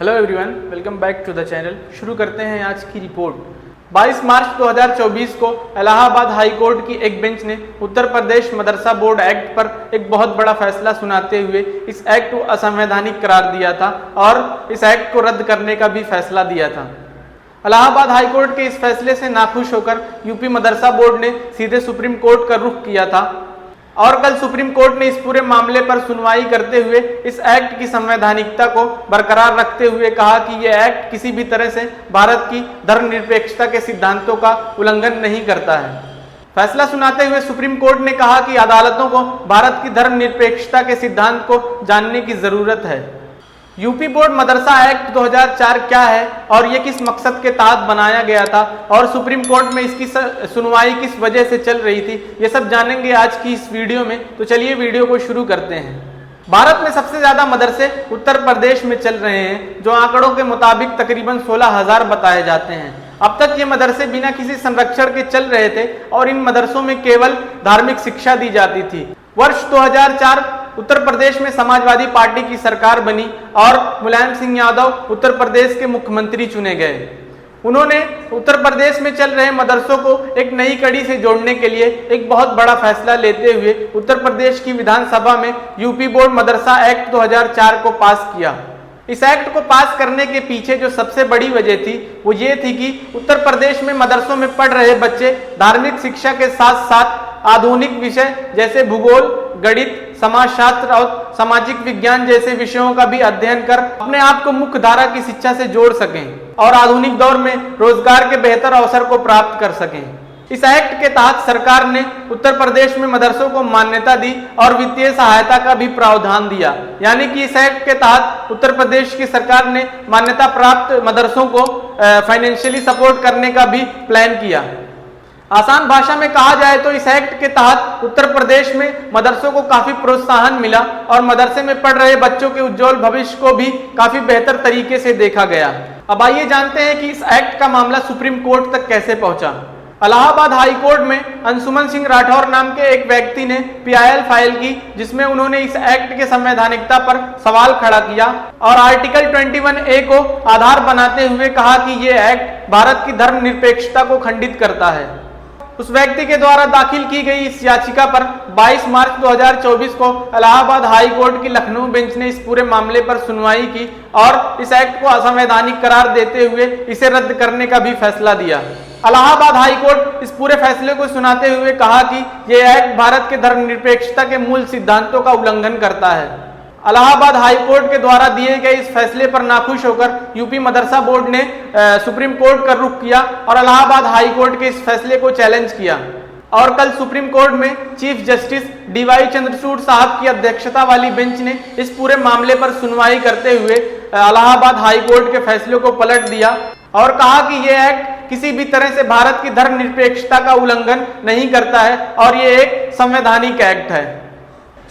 Hello everyone, welcome back to the channel. शुरू करते हैं आज की रिपोर्ट। 22 मार्च 2024 को इलाहाबाद हाई कोर्ट की एक बेंच ने उत्तर प्रदेश मदरसा बोर्ड एक्ट पर एक बहुत बड़ा फैसला सुनाते हुए इस एक्ट को असंवैधानिक करार दिया था और इस एक्ट को रद्द करने का भी फैसला दिया था। इलाहाबाद हाई कोर्ट के इस फैसले से नाखुश होकर यूपी मदरसा बोर्ड ने सीधे सुप्रीम कोर्ट का रुख किया था और कल सुप्रीम कोर्ट ने इस पूरे मामले पर सुनवाई करते हुए इस एक्ट की संवैधानिकता को बरकरार रखते हुए कहा कि यह एक्ट किसी भी तरह से भारत की धर्मनिरपेक्षता के सिद्धांतों का उल्लंघन नहीं करता है। फैसला सुनाते हुए सुप्रीम कोर्ट ने कहा कि अदालतों को भारत की धर्मनिरपेक्षता के सिद्धांत को जानने की जरूरत है। यूपी बोर्ड मदरसा एक्ट 2004 क्या है और ये किस मकसद के तहत बनाया गया था और सुप्रीम कोर्ट में इसकी सुनवाई किस वजह से चल रही थी, ये सब जानेंगे आज की इस वीडियो में। तो चलिए वीडियो को शुरू करते हैं। भारत में सबसे ज्यादा मदरसे उत्तर प्रदेश में चल रहे हैं, जो आंकड़ों के मुताबिक तकरीबन 16,000 बताए जाते हैं। अब तक ये मदरसे बिना किसी संरक्षण के चल रहे थे और इन मदरसों में केवल धार्मिक शिक्षा दी जाती थी। वर्ष 2004 उत्तर प्रदेश में समाजवादी पार्टी की सरकार बनी और मुलायम सिंह यादव उत्तर प्रदेश के मुख्यमंत्री चुने गए। उन्होंने उत्तर प्रदेश में चल रहे मदरसों को एक नई कड़ी से जोड़ने के लिए एक बहुत बड़ा फैसला लेते हुए उत्तर प्रदेश की विधानसभा में यूपी बोर्ड मदरसा एक्ट 2004 को पास किया। इस एक्ट को पास करने के पीछे जो सबसे बड़ी वजह थी वो ये थी कि उत्तर प्रदेश में मदरसों में पढ़ रहे बच्चे धार्मिक शिक्षा के साथ साथ आधुनिक विषय जैसे भूगोल, गणित, समाजशास्त्र और सामाजिक विज्ञान जैसे विषयों का भी अध्ययन कर अपने आप को मुख्य धारा की शिक्षा से जोड़ सकें और आधुनिक दौर में रोजगार के बेहतर अवसर को प्राप्त कर सकें। इस एक्ट के तहत सरकार ने उत्तर प्रदेश में मदरसों को मान्यता दी और वित्तीय सहायता का भी प्रावधान दिया। यानी कि इस एक्ट के तहत उत्तर प्रदेश की सरकार ने मान्यता प्राप्त मदरसों को फाइनेंशियली सपोर्ट करने का भी प्लान किया। आसान भाषा में कहा जाए तो इस एक्ट के तहत उत्तर प्रदेश में मदरसों को काफी प्रोत्साहन मिला और मदरसे में पढ़ रहे बच्चों के उज्जवल भविष्य को भी काफी बेहतर तरीके से देखा गया। अब आइए जानते हैं कि इस एक्ट का मामला सुप्रीम कोर्ट तक कैसे पहुंचा। इलाहाबाद हाई कोर्ट में अंशुमन सिंह राठौर नाम के एक व्यक्ति ने PIL फाइल की, जिसमें उन्होंने इस एक्ट के संवैधानिकता पर सवाल खड़ा किया और आर्टिकल 21A को आधार बनाते हुए कहा कि यह एक्ट भारत की धर्मनिरपेक्षता को खंडित करता है। उस व्यक्ति के द्वारा दाखिल की गई इस याचिका पर 22 मार्च 2024 को इलाहाबाद हाई कोर्ट की लखनऊ बेंच ने इस पूरे मामले पर सुनवाई की और इस एक्ट को असंवैधानिक करार देते हुए इसे रद्द करने का भी फैसला दिया। इलाहाबाद हाई कोर्ट इस पूरे फैसले को सुनाते हुए कहा कि यह एक्ट भारत के धर्मनिरपेक्षता के मूल सिद्धांतों का उल्लंघन करता है। इलाहाबाद हाई कोर्ट के द्वारा दिए गए इस फैसले पर नाखुश होकर यूपी मदरसा बोर्ड ने सुप्रीम कोर्ट का रुख किया और इलाहाबाद हाई कोर्ट के इस फैसले को चैलेंज किया और कल सुप्रीम कोर्ट में चीफ जस्टिस DY चंद्रचूड़ साहब की अध्यक्षता वाली बेंच ने इस पूरे मामले पर सुनवाई करते हुए इलाहाबाद हाई कोर्ट के फैसले को पलट दिया और कहा कि यह एक्ट किसी भी तरह से भारत की धर्मनिरपेक्षता का उल्लंघन नहीं करता है और यह एक संवैधानिक एक्ट है।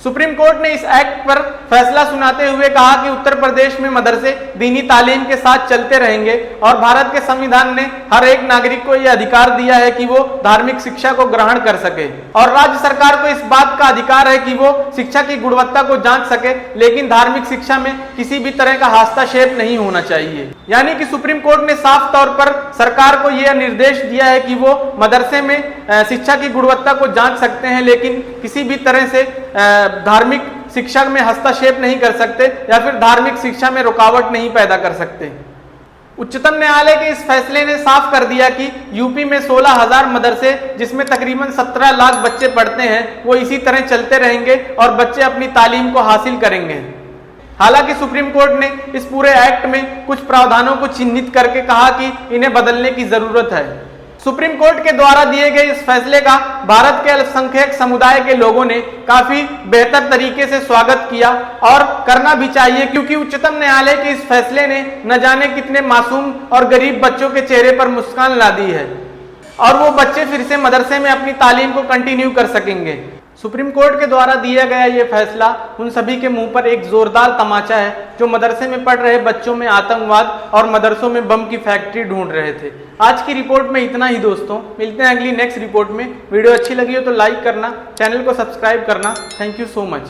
सुप्रीम कोर्ट ने इस एक्ट पर फैसला सुनाते हुए कहा कि उत्तर प्रदेश में मदरसे दीनी तालीम के साथ चलते रहेंगे और भारत के संविधान ने हर एक नागरिक को यह अधिकार दिया है कि वो धार्मिक शिक्षा को ग्रहण कर सके और राज्य सरकार को इस बात का अधिकार है कि वो शिक्षा की गुणवत्ता को जांच सके, लेकिन धार्मिक शिक्षा में किसी भी तरह का हस्तक्षेप नहीं होना चाहिए। यानी कि सुप्रीम कोर्ट ने साफ तौर पर सरकार को यह निर्देश दिया है कि वो मदरसे में शिक्षा की गुणवत्ता को जांच सकते हैं, लेकिन किसी भी तरह से धार्मिक शिक्षा में हस्तक्षेप नहीं कर सकते या फिर धार्मिक शिक्षा में रुकावट नहीं पैदा कर सकते। उच्चतम न्यायालय के इस फैसले ने साफ कर दिया कि यूपी में 16,000 मदरसे, जिसमें तकरीबन 17 लाख बच्चे पढ़ते हैं, वो इसी तरह चलते रहेंगे और बच्चे अपनी तालीम को हासिल करेंगे। हालांकि सुप्रीम कोर्ट ने इस पूरे एक्ट में कुछ प्रावधानों को चिन्हित करके कहा कि इन्हें बदलने की जरूरत है। सुप्रीम कोर्ट के द्वारा दिए गए इस फैसले का भारत के अल्पसंख्यक समुदाय के लोगों ने काफी बेहतर तरीके से स्वागत किया और करना भी चाहिए, क्योंकि उच्चतम न्यायालय के इस फैसले ने न जाने कितने मासूम और गरीब बच्चों के चेहरे पर मुस्कान ला दी है और वो बच्चे फिर से मदरसे में अपनी तालीम को कंटिन्यू कर सकेंगे। सुप्रीम कोर्ट के द्वारा दिया गया ये फैसला उन सभी के मुंह पर एक जोरदार तमाचा है जो मदरसे में पढ़ रहे बच्चों में आतंकवाद और मदरसों में बम की फैक्ट्री ढूंढ रहे थे। आज की रिपोर्ट में इतना ही दोस्तों, मिलते हैं अगली नेक्स्ट रिपोर्ट में। वीडियो अच्छी लगी हो तो लाइक करना, चैनल को सब्सक्राइब करना। Thank you so much.